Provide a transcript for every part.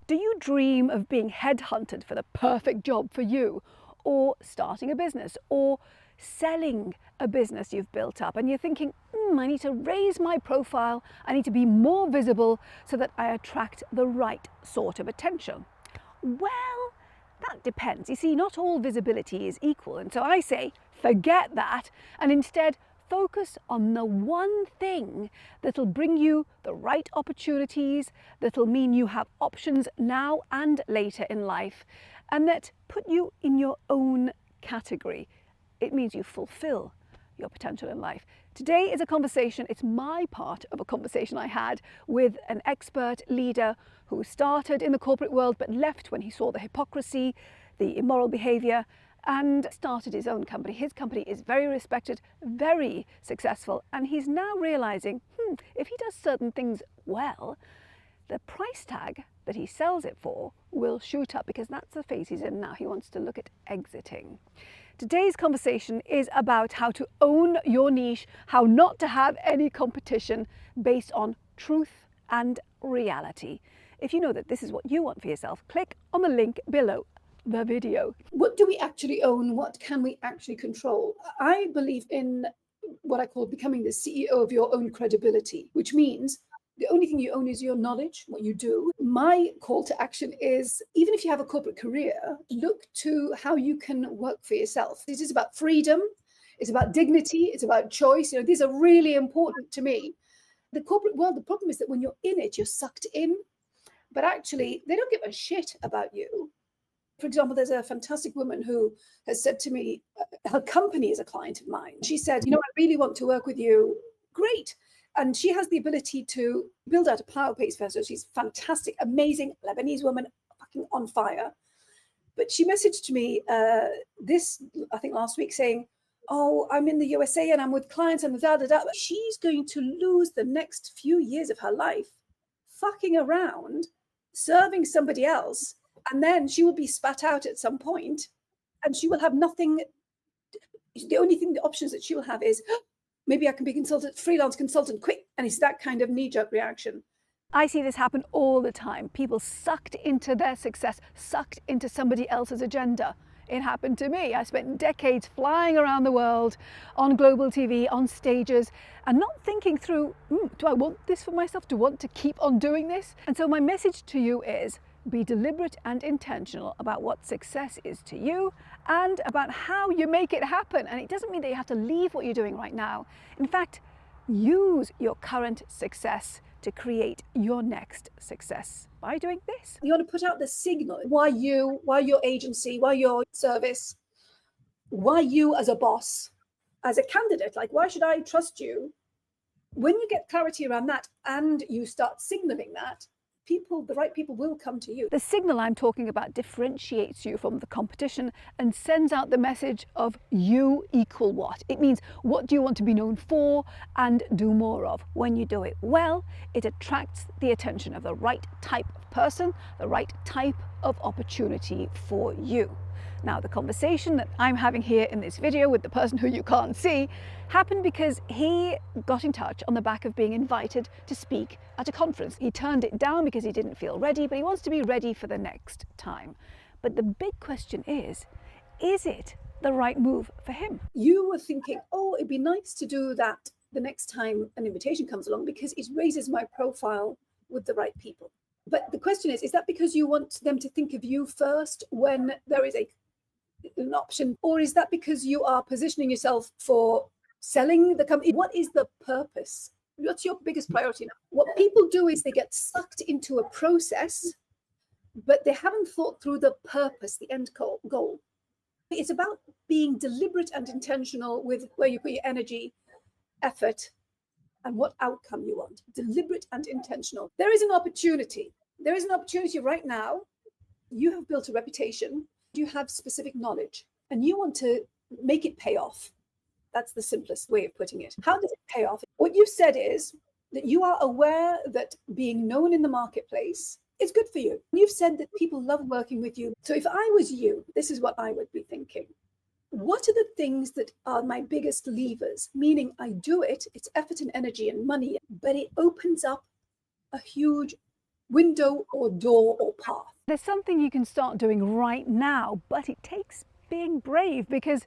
Do you dream of being headhunted for the perfect job for you, or starting a business, or selling a business you've built up, and you're thinking, I need to raise my profile, I need to be more visible so that I attract the right sort of attention? Well, that depends. You see, not all visibility is equal, and so I say forget that and instead focus on the one thing that'll bring you the right opportunities, that'll mean you have options now and later in life, and that put you in your own category. It means you fulfill your potential in life. Today is a conversation, it's my part of a conversation I had with an expert leader who started in the corporate world but left when he saw the hypocrisy, the immoral behavior, and started his own company. His company is very respected, very successful, and he's now realizing, if he does certain things well, the price tag that he sells it for will shoot up, because that's the phase he's in now. He wants to look at exiting. Today's conversation is about how to own your niche, how not to have any competition based on truth and reality. If you know that this is what you want for yourself, click on the link below the video. What do we actually own? What can we actually control? I believe in what I call becoming the CEO of your own credibility, which means the only thing you own is your knowledge, what you do. My call to action is, even if you have a corporate career, look to how you can work for yourself. It is about freedom, it's about dignity, it's about choice. These are really important to me. The corporate world, the problem is that when you're in it, you're sucked in, but actually they don't give a shit about you. For example, there's a fantastic woman who has said to me, her company is a client of mine. She said, I really want to work with you. Great. And she has the ability to build out a power-paced vessel. She's fantastic, amazing Lebanese woman, fucking on fire. But she messaged to me I think last week, saying, oh, I'm in the USA and I'm with clients and da-da-da. She's going to lose the next few years of her life fucking around, serving somebody else. And then she will be spat out at some point and she will have nothing. The options that she will have is, maybe I can be freelance consultant, quick. And it's that kind of knee-jerk reaction. I see this happen all the time. People sucked into their success, sucked into somebody else's agenda. It happened to me. I spent decades flying around the world on global TV, on stages, and not thinking through, do I want this for myself? Do I want to keep on doing this? And so my message to you is, be deliberate and intentional about what success is to you and about how you make it happen. And it doesn't mean that you have to leave what you're doing right now. In fact, use your current success to create your next success by doing this. You want to put out the signal. Why you? Why your agency? Why your service? Why you as a boss, as a candidate? Like, why should I trust you? When you get clarity around that and you start signaling that, the right people will come to you. The signal I'm talking about differentiates you from the competition and sends out the message of you equal what. It means, what do you want to be known for and do more of? When you do it well, it attracts the attention of the right type of person, the right type of opportunity for you. Now, the conversation that I'm having here in this video with the person who you can't see happened because he got in touch on the back of being invited to speak at a conference. He turned it down because he didn't feel ready, but he wants to be ready for the next time. But the big question is it the right move for him? You were thinking, oh, it'd be nice to do that the next time an invitation comes along because it raises my profile with the right people. But the question is that because you want them to think of you first when there is an option, or is that because you are positioning yourself for selling the company? What is the purpose? What's your biggest priority now? What people do is they get sucked into a process, but they haven't thought through the purpose, the end goal. It's about being deliberate and intentional with where you put your energy, effort, and what outcome you want. Deliberate and intentional. There is an opportunity. There is an opportunity right now. You have built a reputation. You have specific knowledge, and you want to make it pay off. That's the simplest way of putting it. How does it pay off? What you've said is that you are aware that being known in the marketplace is good for you. You've said that people love working with you. So if I was you, this is what I would be thinking. What are the things that are my biggest levers? Meaning I do it, it's effort and energy and money, but it opens up a huge window or door or path. There's something you can start doing right now, but it takes being brave, because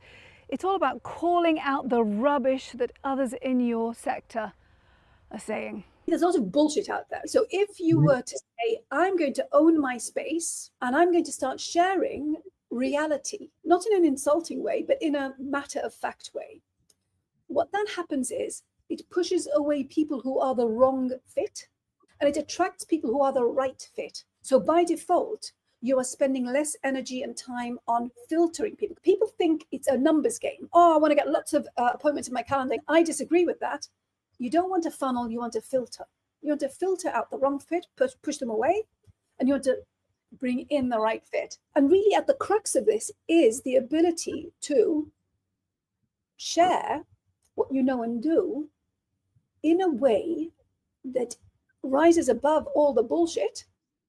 it's all about calling out the rubbish that others in your sector are saying. There's lots of bullshit out there. So if you were to say, I'm going to own my space and I'm going to start sharing reality, not in an insulting way, but in a matter of fact way, what then happens is it pushes away people who are the wrong fit and it attracts people who are the right fit. So by default, you are spending less energy and time on filtering people. People think it's a numbers game. Oh, I want to get lots of appointments in my calendar. I disagree with that. You don't want to funnel, you want to filter. You want to filter out the wrong fit, push them away, and you want to bring in the right fit. And really at the crux of this is the ability to share what you know and do in a way that rises above all the bullshit.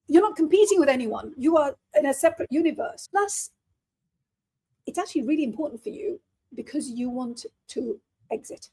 You're not competing with anyone. You are in a separate universe. Plus, it's actually really important for you because you want to exit.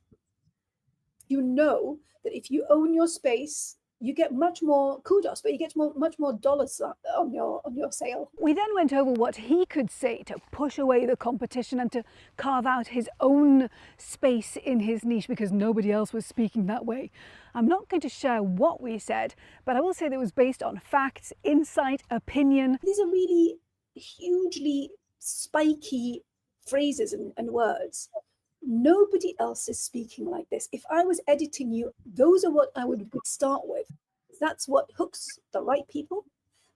You know that if you own your space, you get much more kudos, but you get much more dollars on your sale. We then went over what he could say to push away the competition and to carve out his own space in his niche, because nobody else was speaking that way. I'm not going to share what we said, but I will say that it was based on facts, insight, opinion. These are really hugely spiky phrases and words. Nobody else is speaking like this. If I was editing you, those are what I would start with. That's what hooks the right people.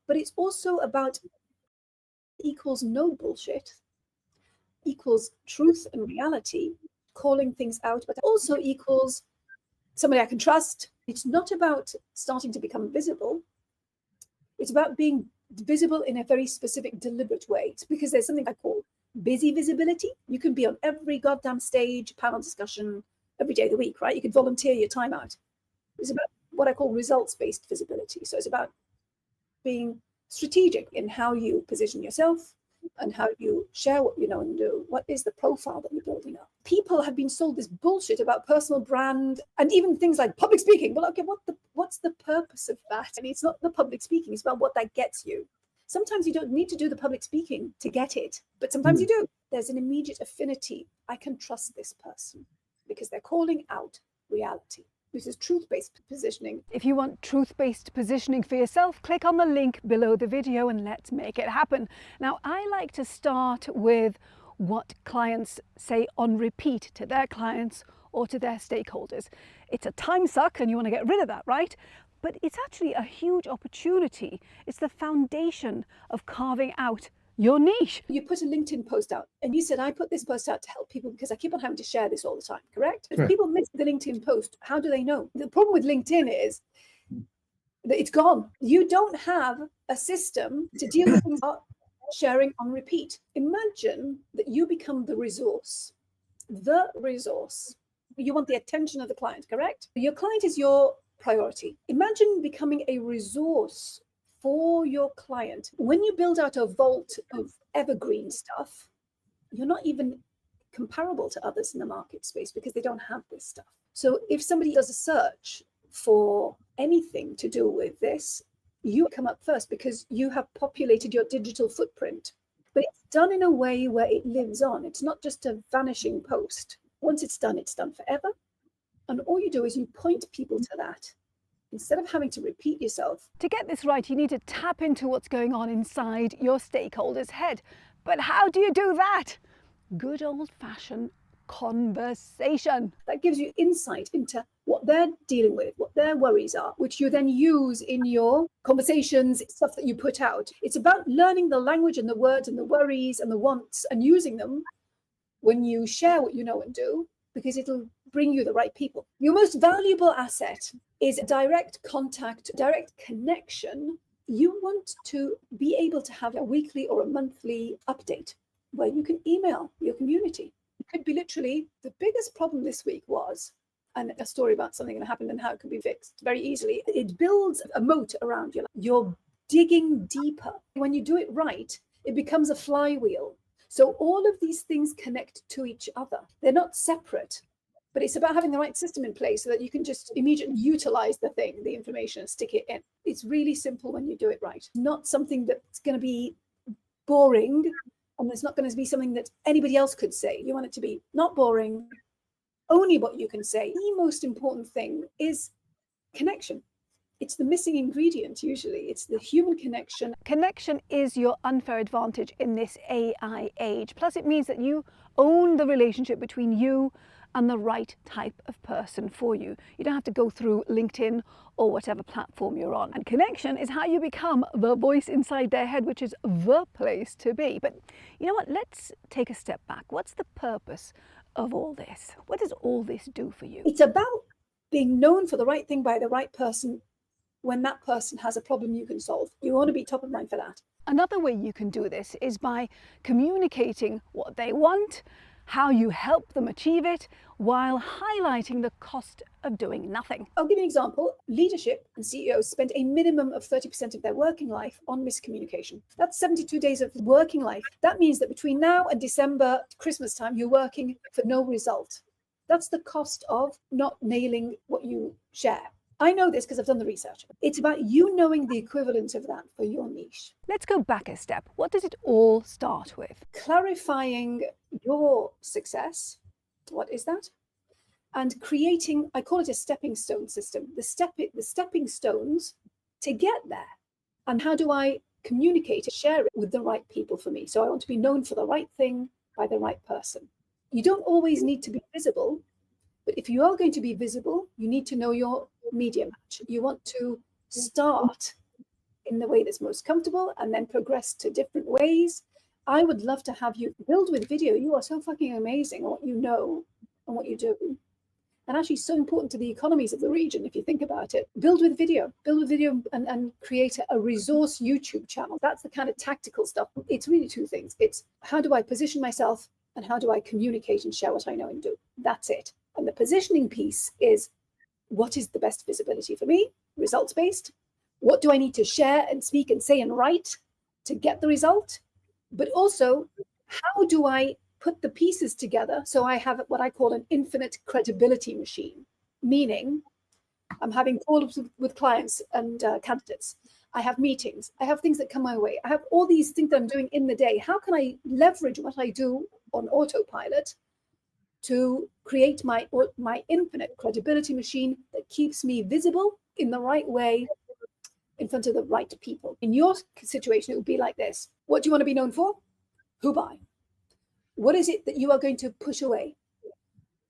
But it's also about equals no bullshit, equals truth and reality, calling things out, but also equals somebody I can trust. It's not about starting to become visible. It's about being visible in a very specific, deliberate way. It's because there's something I call busy visibility. You can be on every goddamn stage, panel discussion, every day of the week, right? You could volunteer your time out. It's about what I call results-based visibility. So it's about being strategic in how you position yourself and how you share what you know and do. What is the profile that you're building up? People have been sold this bullshit about personal brand and even things like public speaking. Well, okay, what's the purpose of that? I mean, it's not the public speaking, it's about what that gets you. Sometimes you don't need to do the public speaking to get it, but sometimes you do. There's an immediate affinity. I can trust this person because they're calling out reality. This is truth-based positioning. If you want truth-based positioning for yourself, click on the link below the video and let's make it happen. Now, I like to start with what clients say on repeat to their clients or to their stakeholders. It's a time suck and you want to get rid of that, right? But it's actually a huge opportunity. It's the foundation of carving out your niche. You put a LinkedIn post out and you said, I put this post out to help people because I keep on having to share this all the time, correct? If people miss the LinkedIn post, how do they know? The problem with LinkedIn is that it's gone. You don't have a system to deal with things sharing on repeat. Imagine that you become the resource. The resource. You want the attention of the client, correct? Your client is your priority. Imagine becoming a resource for your client. When you build out a vault of evergreen stuff, you're not even comparable to others in the market space because they don't have this stuff. So if somebody does a search for anything to do with this, you come up first because you have populated your digital footprint. But it's done in a way where it lives on. It's not just a vanishing post. Once it's done forever. And all you do is you point people to that instead of having to repeat yourself. To get this right, you need to tap into what's going on inside your stakeholder's head. But how do you do that? Good old-fashioned conversation. That gives you insight into what they're dealing with, what their worries are, which you then use in your conversations, stuff that you put out. It's about learning the language and the words and the worries and the wants and using them when you share what you know and do, because it'll bring you the right people. Your most valuable asset is direct contact, direct connection. You want to be able to have a weekly or a monthly update where you can email your community. It could be literally the biggest problem this week was, and a story about something that happened and how it could be fixed very easily. It builds a moat around you. You're digging deeper. When you do it right, it becomes a flywheel. So all of these things connect to each other. They're not separate. But it's about having the right system in place so that you can just immediately utilize the information, and stick it in. It's really simple when you do it right. Not something that's going to be boring, and it's not going to be something that anybody else could say. You want it to be not boring, only what you can say. The most important thing is connection. It's the missing ingredient usually. It's the human connection. Connection is your unfair advantage in this AI age. Plus, it means that you own the relationship between you and the right type of person for you. You don't have to go through LinkedIn or whatever platform you're on. And connection is how you become the voice inside their head, which is the place to be. But you know what? Let's take a step back. What's the purpose of all this? What does all this do for you? It's about being known for the right thing by the right person when that person has a problem you can solve. You want to be top of mind for that. Another way you can do this is by communicating what they want, how you help them achieve it, while highlighting the cost of doing nothing. I'll give you an example. Leadership and CEOs spend a minimum of 30% of their working life on miscommunication. That's 72 days of working life. That means that between now and December, Christmas time, you're working for no result. That's the cost of not nailing what you share. I know this because I've done the research. It's about you knowing the equivalent of that for your niche. Let's go back a step. What does it all start with? Clarifying your success. What is that? And creating, I call it a stepping stone system, the stepping stones to get there. And how do I communicate and share it with the right people for me? So I want to be known for the right thing by the right person. You don't always need to be visible, but if you are going to be visible, you need to know your media match. You want to start in the way that's most comfortable and then progress to different ways. I would love to have you build with video. You are so fucking amazing at what you know and what you do. And actually so important to the economies of the region, if you think about it. Build with video and create a resource YouTube channel. That's the kind of tactical stuff. It's really two things. It's how do I position myself and how do I communicate and share what I know and do? That's it. And the positioning piece is, what is the best visibility for me? Results-based. What do I need to share and speak and say and write to get the result? But also, how do I put the pieces together so I have what I call an infinite credibility machine? Meaning, I'm having calls with clients and candidates. I have meetings. I have things that come my way. I have all these things that I'm doing in the day. How can I leverage what I do on autopilot to create my infinite credibility machine that keeps me visible in the right way in front of the right people? In your situation, it would be like this. What do you want to be known for? Who by? What is it that you are going to push away?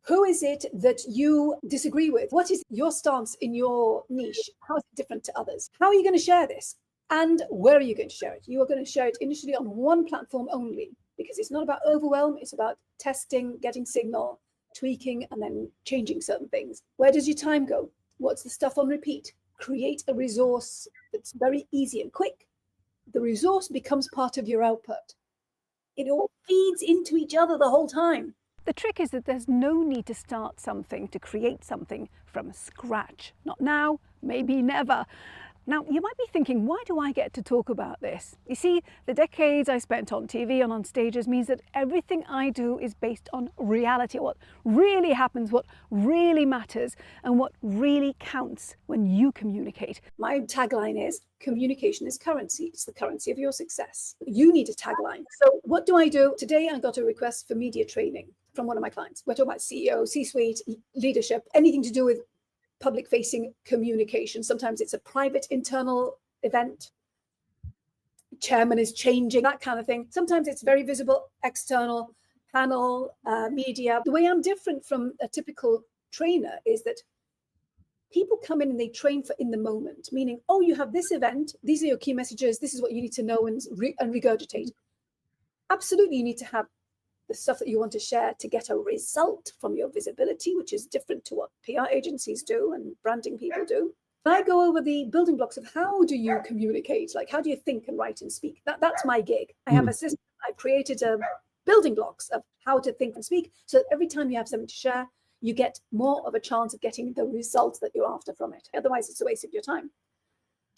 Who is it that you disagree with? What is your stance in your niche? How is it different to others? How are you going to share this? And where are you going to share it? You are going to share it initially on one platform only, because it's not about overwhelm. It's about testing, getting signal, tweaking, and then changing certain things. Where does your time go? What's the stuff on repeat? Create a resource that's very easy and quick. The resource becomes part of your output. It all feeds into each other the whole time. The trick is that there's no need to start something, to create something from scratch. Not now, maybe never. Now, you might be thinking, why do I get to talk about this? You see, the decades I spent on TV and on stages means that everything I do is based on reality, what really happens, what really matters, and what really counts when you communicate. My tagline is, communication is currency. It's the currency of your success. You need a tagline. So what do I do? Today, I got a request for media training from one of my clients. We're talking about CEO, C-suite, leadership, anything to do with public-facing communication. Sometimes it's a private internal event. Chairman is changing, that kind of thing. Sometimes it's very visible, external, panel, media. The way I'm different from a typical trainer is that people come in and they train for in the moment, meaning, oh, you have this event, these are your key messages, this is what you need to know and regurgitate. Absolutely, you need to have the stuff that you want to share to get a result from your visibility, which is different to what PR agencies do and branding people do. I go over the building blocks of how do you communicate, like how do you think and write and speak? That's my gig. I have a system. I've created building blocks of how to think and speak, so that every time you have something to share, you get more of a chance of getting the result that you're after from it. Otherwise, it's a waste of your time.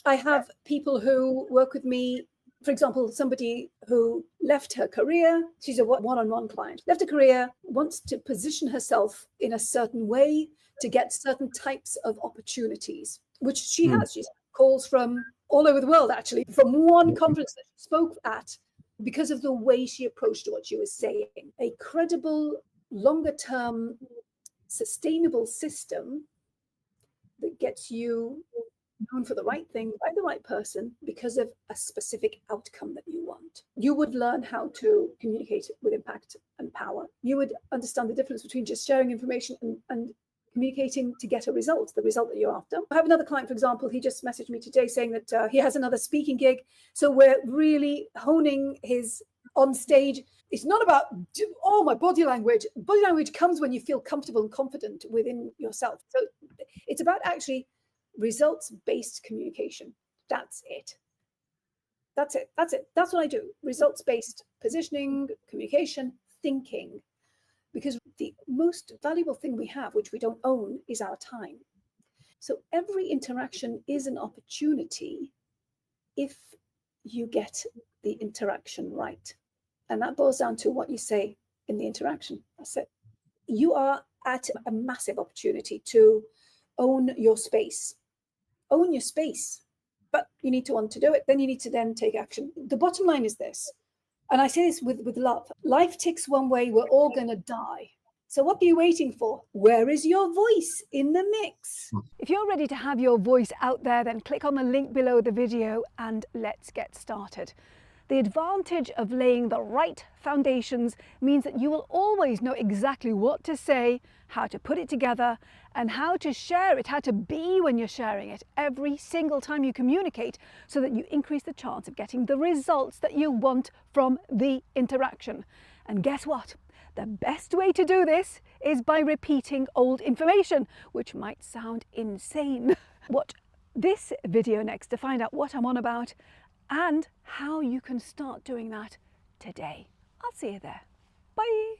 I have people who work with me For example, somebody who left her career, she's a one-on-one client, left a career, wants to position herself in a certain way to get certain types of opportunities, which she has. She's calls from all over the world, actually, from one conference that she spoke at, because of the way she approached what she was saying. A credible, longer-term, sustainable system that gets you known for the right thing by the right person because of a specific outcome that you want. You would learn how to communicate with impact and power. You would understand the difference between just sharing information and communicating to get a result, the result that you're after. I have another client, for example, he just messaged me today saying that he has another speaking gig. So we're really honing his on stage. It's not about, oh, my body language. Body language comes when you feel comfortable and confident within yourself. So it's about actually results-based communication. That's it. That's it. That's it. That's what I do. Results-based positioning, communication, thinking. Because the most valuable thing we have, which we don't own, is our time. So every interaction is an opportunity if you get the interaction right. And that boils down to what you say in the interaction. That's it. You are at a massive opportunity to own your space. Own your space. But you need to want to do it. Then you need to then take action. The bottom line is this. And I say this with love. Life ticks one way, we're all going to die. So what are you waiting for? Where is your voice in the mix? If you're ready to have your voice out there, then click on the link below the video and let's get started. The advantage of laying the right foundations means that you will always know exactly what to say, how to put it together, and how to share it, how to be when you're sharing it every single time you communicate, so that you increase the chance of getting the results that you want from the interaction. And guess what? The best way to do this is by repeating old information, which might sound insane. Watch this video next to find out what I'm on about and how you can start doing that today. I'll see you there. Bye.